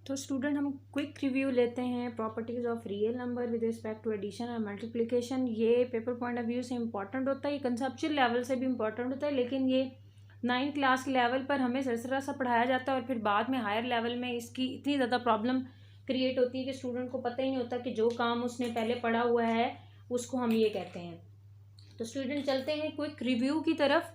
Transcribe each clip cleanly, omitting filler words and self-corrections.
तो स्टूडेंट हम quick review लेते हैं properties of real number with respect to addition और मल्टीप्लिकेशन। ये पेपर पॉइंट ऑफ व्यू से इंपॉर्टेंट होता है, ये कंसेप्चुअल लेवल से भी इंपॉर्टेंट होता है, लेकिन ये 9th क्लास के लेवल पर हमें सरसरा सा पढ़ाया जाता है और फिर बाद में हायर लेवल में इसकी इतनी ज़्यादा प्रॉब्लम क्रिएट होती है कि स्टूडेंट को पता ही नहीं होता कि जो काम उसने पहले पढ़ा हुआ है उसको हम ये कहते हैं। तो स्टूडेंट चलते हैं क्विक रिव्यू की तरफ।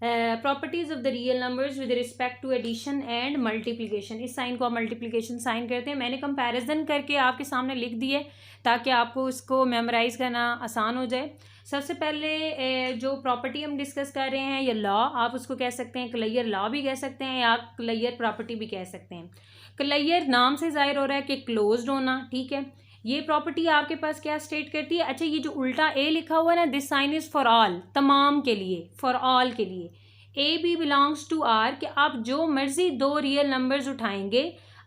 Properties of the real numbers with respect to addition and multiplication. इस साइन को आप मल्टीप्लिकेशन साइन करते हैं। मैंने कंपैरिजन करके आपके सामने लिख दिए ताकि आपको इसको मेमोराइज करना आसान हो जाए। सबसे पहले जो प्रॉपर्टी हम डिस्कस कर रहे हैं या लॉ, आप उसको कह सकते हैं क्लेयर लॉ भी कह सकते हैं या क्लेयर प्रॉपर्टी भी कह सकते हैं। क्लेयर नाम से जाहिर हो रहा है कि क्लोज्ड होना, ठीक है। ये प्रॉपर्टी आपके पास क्या स्टेट करती है, अच्छा ये जो उल्टा ए लिखा हुआ है ना, this sign is for all, तमाम के लिए, फॉर ऑल के लिए। A b belongs to R, कि आप जो मर्जी दो रियल नंबर्स उठाएंगे,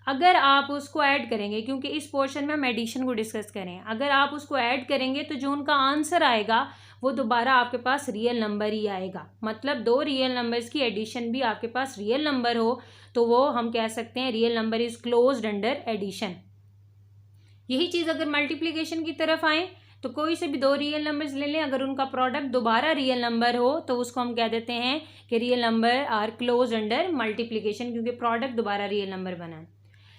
अगर आप उसको ऐड करेंगे, क्योंकि इस पोर्शन में हम एडिशन को डिस्कस करें, अगर आप उसको ऐड करेंगे तो जो उनका आंसर आएगा वो दोबारा आपके पास रियल नंबर ही आएगा। मतलब दो रियल नंबर्स की एडिशन भी आपके पास रियल नंबर हो तो वो हम कह सकते हैं real number is closed under addition. यही चीज़ अगर मल्टीप्लिकेशन की तरफ आए तो कोई से भी दो रियल नंबर्स ले लें, अगर उनका प्रोडक्ट दोबारा रियल नंबर हो तो उसको हम कह देते हैं कि real number are close under multiplication, क्योंकि प्रोडक्ट दोबारा रियल नंबर बना है।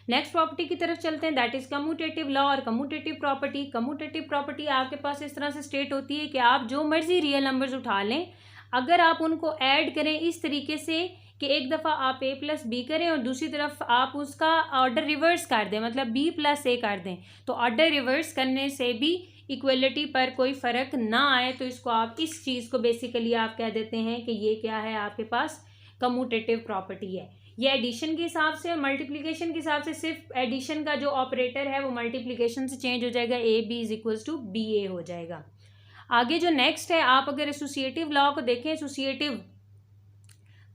नेक्स्ट प्रॉपर्टी की तरफ चलते हैं, दैट इज कम्यूटेटिव लॉ और कम्यूटेटिव प्रॉपर्टी। कम्यूटेटिव प्रॉपर्टी आपके पास इस तरह से स्टेट होती है कि आप जो मर्जी रियल नंबर्स उठा लें, अगर आप उनको ऐड करें इस तरीके से कि एक दफ़ा आप a प्लस बी करें और दूसरी तरफ आप उसका ऑर्डर रिवर्स कर दें, मतलब b प्लस a कर दें, तो ऑर्डर रिवर्स करने से भी इक्वलिटी पर कोई फ़र्क ना आए, तो इसको आप इस चीज़ को बेसिकली आप कह देते हैं कि ये क्या है, आपके पास कम्यूटेटिव प्रॉपर्टी है। ये एडिशन के हिसाब से और मल्टीप्लिकेशन के हिसाब से सिर्फ एडिशन का जो ऑपरेटर है वो मल्टीप्लिकेशन से चेंज हो जाएगा, A B is equals to B A हो जाएगा। आगे जो नेक्स्ट है, आप अगर एसोसिएटिव लॉ को देखें, एसोसिएटिव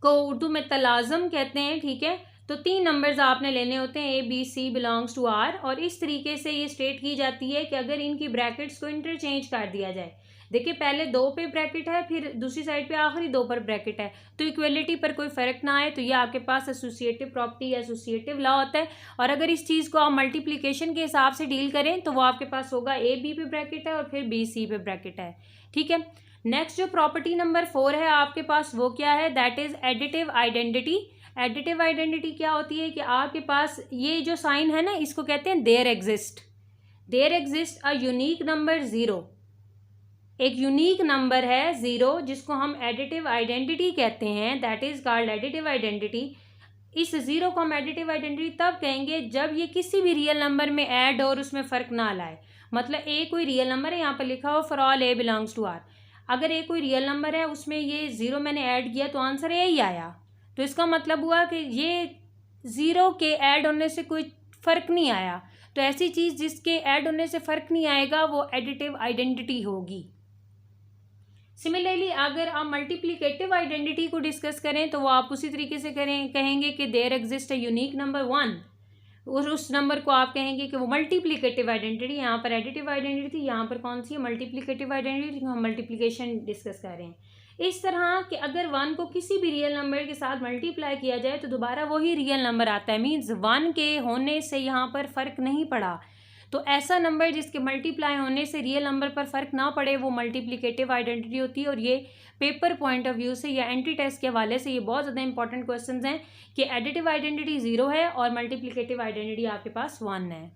को उर्दू में तलाज़म कहते हैं, ठीक है। तो 3 नंबर्स आपने लेने होते हैं, a b c belongs to R, और इस तरीके से ये स्टेट की जाती है कि अगर इनकी ब्रैकेट्स को इंटरचेंज कर दिया जाए, देखिए पहले 2 पे ब्रैकेट है, फिर दूसरी साइड पे आखिरी 2 पर ब्रैकेट है, तो इक्वलिटी पर कोई फ़र्क ना आए, तो ये आपके पास एसोसिएटिव प्रॉपर्टी या एसोसिएटिव लॉ होता है। और अगर इस चीज़ को आप मल्टीप्लिकेशन के हिसाब से डील करें तो वो आपके पास होगा ए बी पे ब्रैकेट है और फिर बी सी पे ब्रैकेट है, ठीक है। नेक्स्ट जो प्रॉपर्टी नंबर 4 है आपके पास, वो क्या है, that is additive identity. Additive identity क्या होती है कि आपके पास ये जो साइन है ना, इसको कहते हैं there exist a unique number 0। एक यूनिक नंबर है 0 जिसको हम एडिटिव आइडेंटिटी कहते हैं, that is called additive identity. इस 0 को हम एडिटिव आइडेंटिटी तब कहेंगे जब ये किसी भी रियल नंबर में ऐड और उसमें फ़र्क ना लाए। मतलब ए कोई रियल नंबर है, यहाँ पर लिखा हो for all a belongs to R, अगर ए कोई रियल नंबर है उसमें ये 0 मैंने ऐड किया तो आंसर ए ही आया, तो इसका मतलब हुआ कि ये 0 के ऐड होने से कोई फ़र्क नहीं आया। तो ऐसी चीज़ जिसके ऐड होने से फ़र्क नहीं आएगा वो एडिटिव आइडेंटिटी होगी। सिमिलरली अगर आप मल्टीप्लिकेटिव आइडेंटिटी को डिस्कस करें तो वो आप उसी तरीके से कहेंगे कि there exist a unique number 1, और उस नंबर को आप कहेंगे कि वो मल्टीप्लिकेटिव आइडेंटिटी। यहाँ पर एडिटिव आइडेंटिटी थी, यहाँ पर कौन सी है, मल्टीप्लिकेटिव आइडेंटिटी, हम मल्टीप्लिकेशन डिस्कस कर रहे हैं। इस तरह कि अगर 1 को किसी भी रियल नंबर के साथ मल्टीप्लाई किया जाए तो दोबारा वही रियल नंबर आता है, मीन्स 1 के होने से यहाँ पर फ़र्क नहीं पड़ा। तो ऐसा नंबर जिसके मल्टीप्लाई होने से रियल नंबर पर फ़र्क ना पड़े वो मल्टीप्लिकेटिव आइडेंटिटी होती है। और ये पेपर पॉइंट ऑफ व्यू से या एंट्री टेस्ट के हवाले से ये बहुत ज़्यादा इंपॉर्टेंट क्वेश्चंस हैं कि एडिटिव आइडेंटिटी 0 है और मल्टीप्लिकेटिव आइडेंटिटी आपके पास 1 है।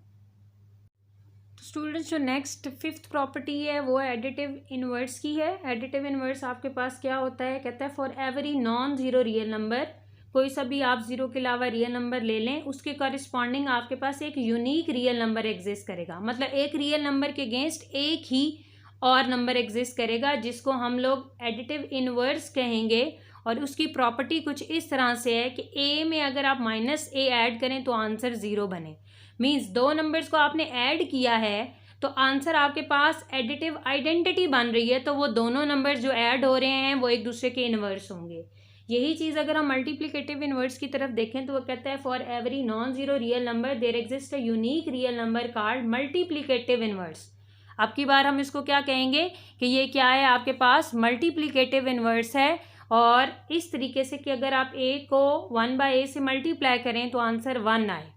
तो स्टूडेंट्स जो नेक्स्ट 5th प्रॉपर्टी है वो एडिटिव इनवर्स की है। एडिटिव इनवर्स आपके पास क्या होता है, कहता है for every non zero real number, कोई सा भी आप 0 के अलावा रियल नंबर ले लें, उसके कॉरिस्पॉन्डिंग आपके पास एक यूनिक रियल नंबर एग्जिस्ट करेगा। मतलब एक रियल नंबर के अगेंस्ट एक ही और नंबर एग्जिस्ट करेगा जिसको हम लोग एडिटिव इनवर्स कहेंगे। और उसकी प्रॉपर्टी कुछ इस तरह से है कि ए में अगर आप -a ऐड करें तो आंसर 0 बने। मीन्स 2 नंबर्स को आपने ऐड किया है तो आंसर आपके पास एडिटिव आइडेंटिटी बन रही है, तो वो दोनों नंबर्स जो ऐड हो रहे हैं वो एक दूसरे के इनवर्स होंगे। यही चीज़ अगर हम मल्टीप्लिकेटिव इनवर्स की तरफ देखें तो वो कहता है for every non zero real number there exist a unique real number called multiplicative inverse. अब की बार हम इसको क्या कहेंगे कि ये क्या है, आपके पास मल्टीप्लिकेटिव इनवर्स है। और इस तरीके से कि अगर आप a को 1/a से मल्टीप्लाई करें तो आंसर 1 आए।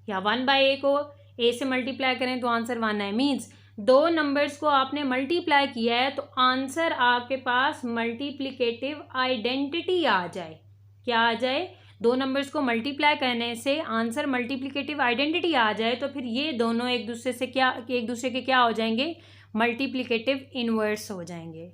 या 1/a को a से मल्टीप्लाई करें तो आंसर 1 है। मीन्स दो नंबर्स को आपने मल्टीप्लाई किया है तो आंसर आपके पास मल्टीप्लिकेटिव आइडेंटिटी आ जाए। क्या आ जाए? दो नंबर्स को मल्टीप्लाई करने से आंसर मल्टीप्लिकेटिव आइडेंटिटी आ जाए तो फिर ये दोनों एक दूसरे के क्या हो जाएंगे? मल्टीप्लिकेटिव इनवर्स हो जाएंगे।